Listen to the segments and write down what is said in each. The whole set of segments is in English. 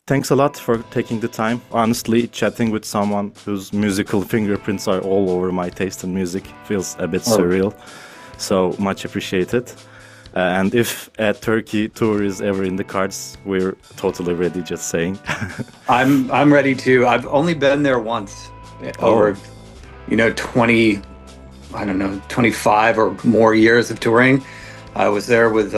Thanks a lot for taking the time. Honestly, chatting with someone whose musical fingerprints are all over my taste in music feels a bit surreal. So much appreciated. And if a Turkey tour is ever in the cards, we're totally ready, just saying. I'm ready to. I've only been there once over, 25 or more years of touring. I was there with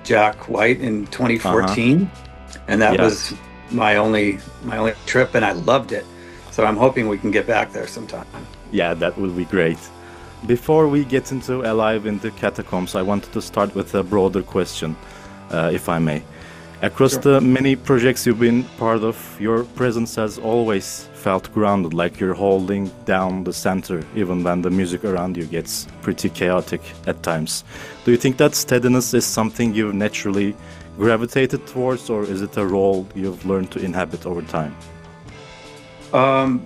Jack White in 2014, and that was my only trip, and I loved it. So I'm hoping we can get back there sometime. Yeah, that will be great. Before we get into Alive in the Catacombs, I wanted to start with a broader question, if I may. Across the many projects you've been part of, your presence has always felt grounded, like you're holding down the center, even when the music around you gets pretty chaotic at times. Do you think that steadiness is something you've naturally gravitated towards, or is it a role you've learned to inhabit over time? A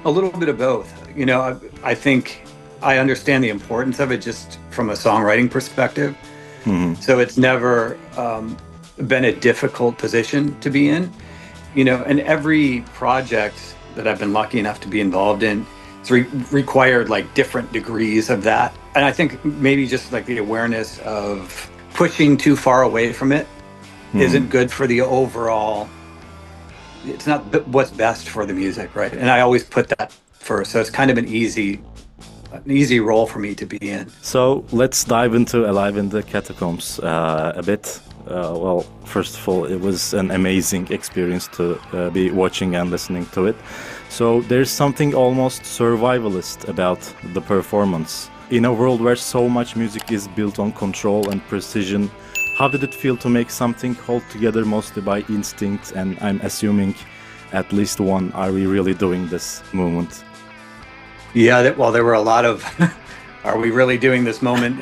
little bit of both. I think I understand the importance of it just from a songwriting perspective. So it's never been a difficult position to be in. And every project that I've been lucky enough to be involved in, it's required like different degrees of that. And I think maybe just like the awareness of pushing too far away from it isn't good for the overall. It's not what's best for the music, right? And I always put that first. So it's kind of an easy role for me to be in. So let's dive into Alive in the Catacombs a bit. Well, first of all, it was an amazing experience to be watching and listening to it. So there's something almost survivalist about the performance. In a world where so much music is built on control and precision, how did it feel to make something hold together mostly by instinct? And I'm assuming at least one, are we really doing this movement? Yeah, there were a lot of, are we really doing this moment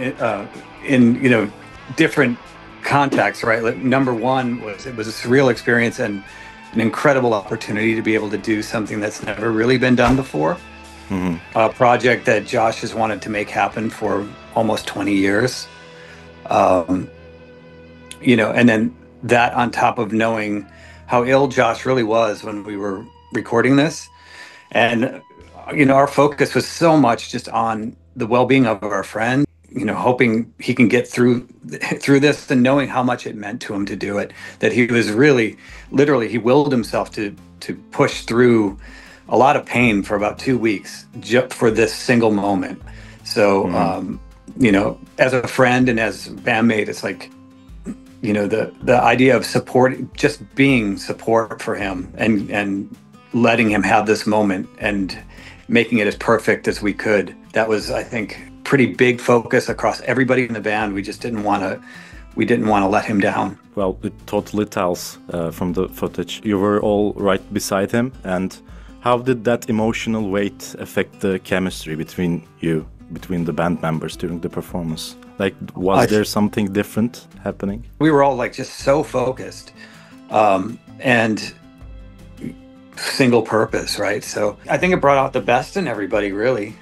in different contexts, right? Like, number one it was a surreal experience and an incredible opportunity to be able to do something that's never really been done before. A project that Josh has wanted to make happen for almost 20 years. And then that on top of knowing how ill Josh really was when we were recording this. And our focus was so much just on the well-being of our friend, hoping he can get through this, and knowing how much it meant to him to do it, that he was really, literally, he willed himself to push through a lot of pain for about 2 weeks just for this single moment. So, as a friend and as a bandmate, it's like, the idea of support, just being support for him and letting him have this moment and making it as perfect as we could. That was, I think, pretty big focus across everybody in the band. We just didn't want to let him down. Well, it totally tells from the footage. You were all right beside him, and how did that emotional weight affect the chemistry between the band members during the performance? Like, was there something different happening? We were all like just so focused and single purpose, right? So I think it brought out the best in everybody, really.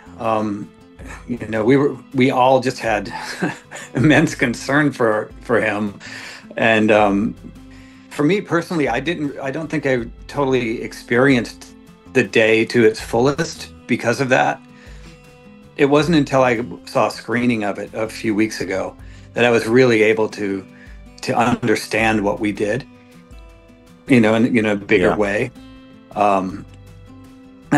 We all just had immense concern for him, and for me personally, I don't think I totally experienced the day to its fullest because of that. It wasn't until I saw a screening of it a few weeks ago that I was really able to understand what we did, in a bigger way. And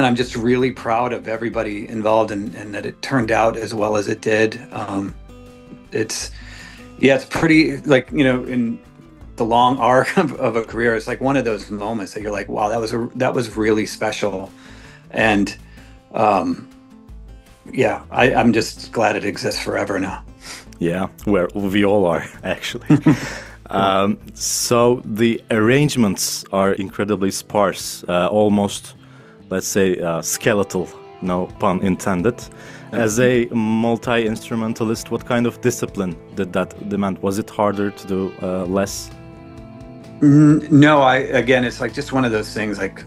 I'm just really proud of everybody involved and that it turned out as well as it did. It's pretty, like, in the long arc of a career, it's like one of those moments that you're like, wow, that was really special. And I'm just glad it exists forever now. Yeah, we all are, actually. So the arrangements are incredibly sparse, almost, let's say, skeletal, no pun intended. As a multi-instrumentalist, what kind of discipline did that demand? Was it harder to do less? No, again, it's like just one of those things, like,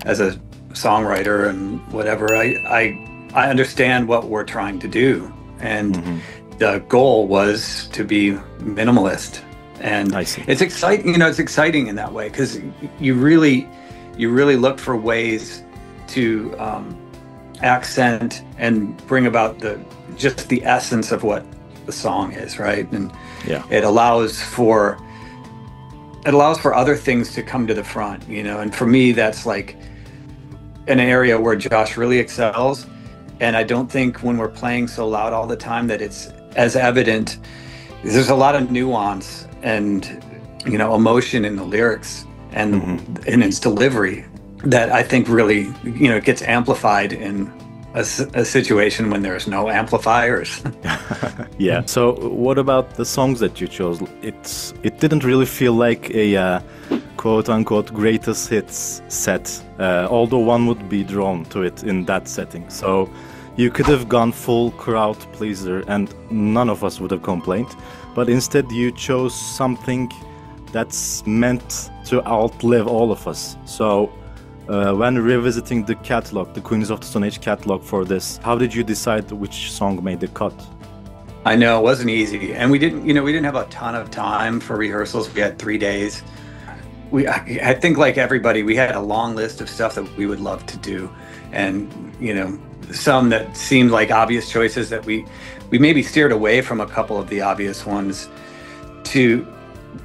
as a songwriter and whatever, I understand what we're trying to do. And the goal was to be minimalist. And I see. it's exciting, you know, it's exciting in that way, because you really look for ways to accent and bring about just the essence of what the song is, right? And Yeah. it allows for other things to come to the front, you know. And for me, that's like an area where Josh really excels. And I don't think when we're playing so loud all the time that it's as evident. There's a lot of nuance and, you know, emotion in the lyrics and in its delivery that I think really, you know, gets amplified in a situation when there's no amplifiers. Yeah. So what about the songs that you chose? It didn't really feel like a quote unquote greatest hits set, although one would be drawn to it in that setting. So you could have gone full crowd pleaser and none of us would have complained, but instead you chose something that's meant to outlive all of us. So when revisiting the catalog, the Queens of the Stone Age catalog for this, how did you decide which song made the cut? I know it wasn't easy, and we didn't have a ton of time for rehearsals. We had 3 days. I think like everybody, we had a long list of stuff that we would love to do, and you know, some that seemed like obvious choices that we maybe steered away from a couple of the obvious ones to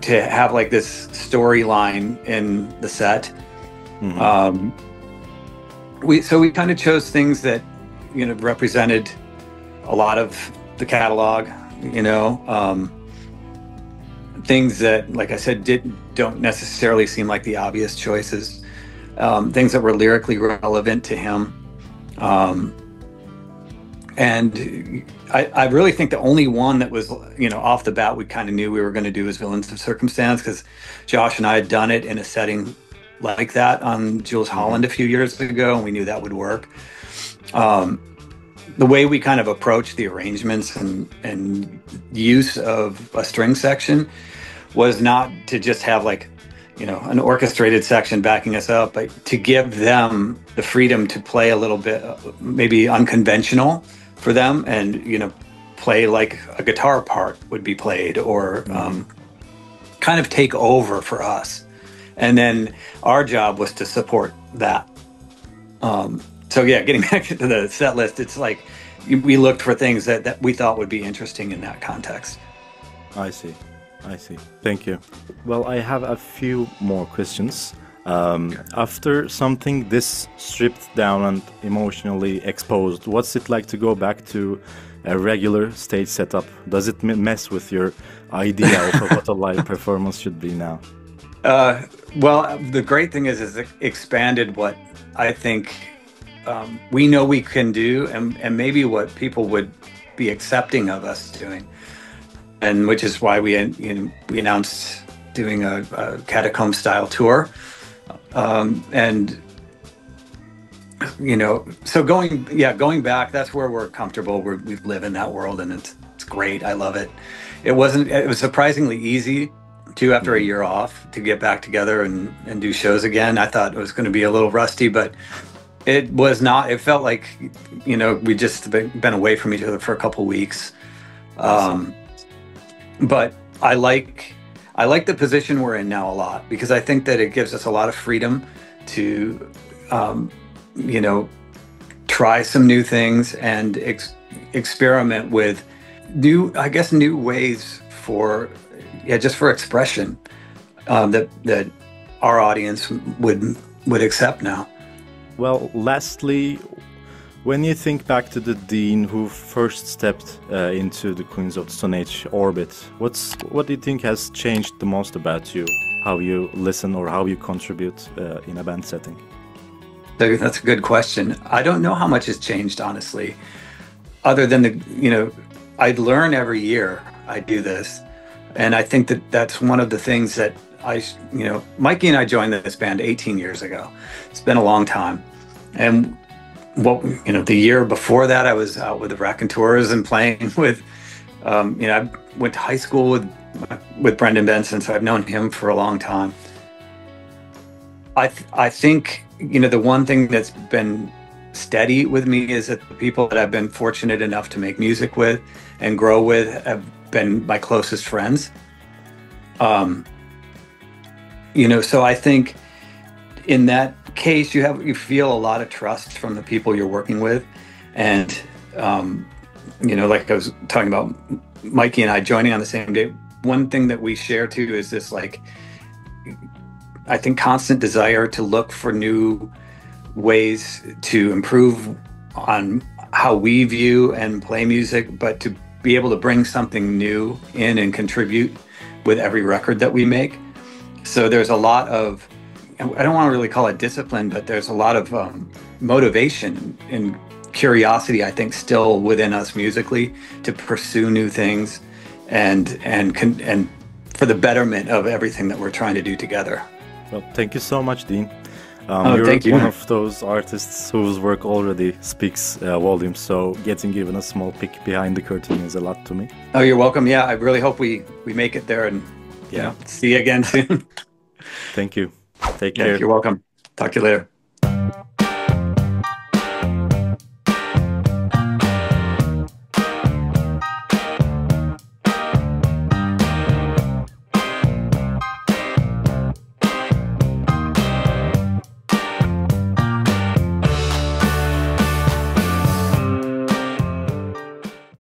have like this storyline in the set. We kind of chose things that, you know, represented a lot of the catalog, you know, things that, like I said, don't necessarily seem like the obvious choices, things that were lyrically relevant to him. And I really think the only one that was, you know, off the bat we kind of knew we were going to do was Villains of Circumstance, because Josh and I had done it in a setting like that on Jules Holland a few years ago, and we knew that would work. The way we kind of approached the arrangements and use of a string section was not to just have like, you know, an orchestrated section backing us up, but to give them the freedom to play a little bit maybe unconventional for them, and, you know, play like a guitar part would be played, or kind of take over for us. And then our job was to support that. So yeah, getting back to the set list, it's like we looked for things that we thought would be interesting in that context. I see. Thank you. Well, I have a few more questions. After something this stripped down and emotionally exposed, what's it like to go back to a regular stage setup? Does it mess with your idea of what a live performance should be now? Well, the great thing is it expanded what I think we know we can do, and maybe what people would be accepting of us doing, and which is why we announced doing a Catacomb style tour, and you know, so going back, that's where we're comfortable. We live in that world, and it's great. I love it. It was surprisingly easy too, after a year off, to get back together and do shows again. I thought it was going to be a little rusty, but it was not. It felt like, you know, we'd just been away from each other for a couple weeks. But I like the position we're in now a lot, because I think that it gives us a lot of freedom to, you know, try some new things and experiment with new ways for, just for expression, that our audience would accept now. Well, lastly, when you think back to the Dean who first stepped into the Queens of the Stone Age orbit, what do you think has changed the most about you? How you listen or how you contribute in a band setting? That's a good question. I don't know how much has changed, honestly, other than I learn every year I do this. And I think that that's one of the things that Mikey and I joined this band 18 years ago. It's been a long time. And the year before that, I was out with the Raconteurs and playing with, I went to high school with Brendan Benson, so I've known him for a long time. I think, the one thing that's been steady with me is that the people that I've been fortunate enough to make music with and grow with have been my closest friends. So I think in that case, you feel a lot of trust from the people you're working with, and like I was talking about Mikey and I joining on the same day. One thing that we share too is this, like, I think, constant desire to look for new ways to improve on how we view and play music, but to be able to bring something new in and contribute with every record that we make. So there's a lot of, I don't want to really call it discipline, but there's a lot of motivation and curiosity, I think, still within us musically to pursue new things and for the betterment of everything that we're trying to do together. Well, thank you so much, Dean. Thank you. One of those artists whose work already speaks volumes, so getting even a small peek behind the curtain means a lot to me. Oh, you're welcome. Yeah, I really hope we make it there, and see you again soon. Thank you. Take care. You're welcome. Talk to you later.